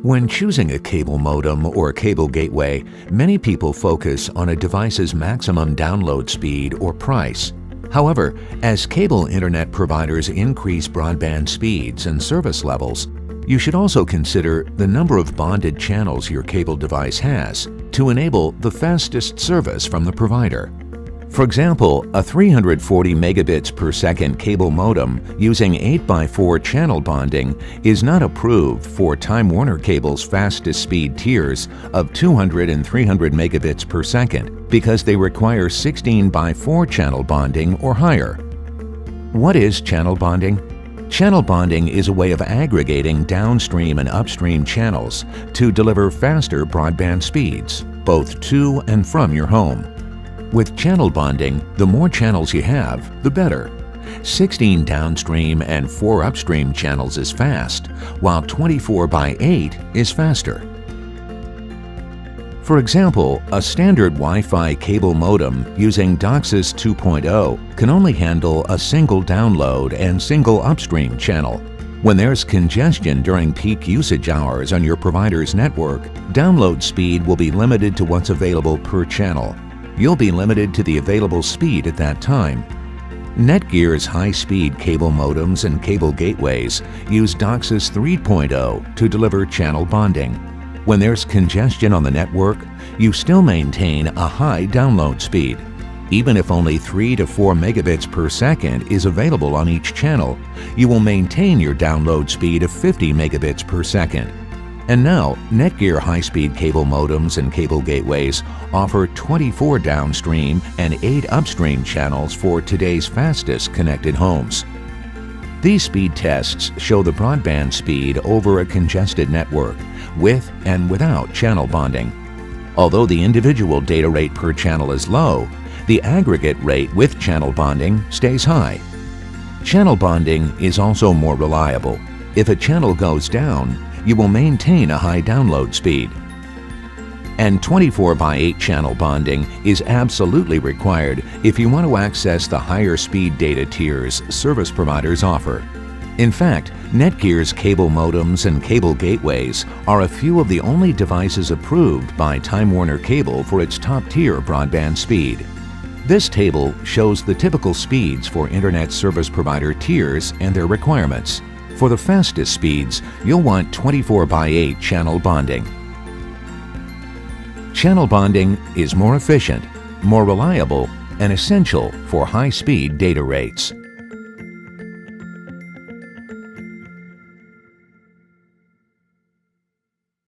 When choosing a cable modem or cable gateway, many people focus on a device's maximum download speed or price. However, as cable internet providers increase broadband speeds and service levels, you should also consider the number of bonded channels your cable device has to enable the fastest service from the provider. For example, a 340 megabits per second cable modem using 8x4 channel bonding is not approved for Time Warner Cable's fastest speed tiers of 200 and 300 megabits per second because they require 16x4 channel bonding or higher. What is channel bonding? Channel bonding is a way of aggregating downstream and upstream channels to deliver faster broadband speeds, both to and from your home. With channel bonding, the more channels you have, the better. 16 downstream and 4 upstream channels is fast, while 24x8 is faster. For example, a standard Wi-Fi cable modem using DOCSIS 2.0 can only handle a single download and single upstream channel. When there's congestion during peak usage hours on your provider's network, download speed will be limited to what's available per channel. You'll be limited to the available speed at that time. NETGEAR's high-speed cable modems and cable gateways use DOCSIS 3.0 to deliver channel bonding. When there's congestion on the network, you still maintain a high download speed. Even if only 3 to 4 megabits per second is available on each channel, you will maintain your download speed of 50 megabits per second. And now, NETGEAR high-speed cable modems and cable gateways offer 24 downstream and 8 upstream channels for today's fastest connected homes. These speed tests show the broadband speed over a congested network, with and without channel bonding. Although the individual data rate per channel is low, the aggregate rate with channel bonding stays high. Channel bonding is also more reliable. If a channel goes down, you will maintain a high download speed. And 24x8 channel bonding is absolutely required if you want to access the higher speed data tiers service providers offer. In fact, NETGEAR's cable modems and cable gateways are a few of the only devices approved by Time Warner Cable for its top-tier broadband speed. This table shows the typical speeds for Internet service provider tiers and their requirements. For the fastest speeds, you'll want 24x8 channel bonding. Channel bonding is more efficient, more reliable, and essential for high-speed data rates.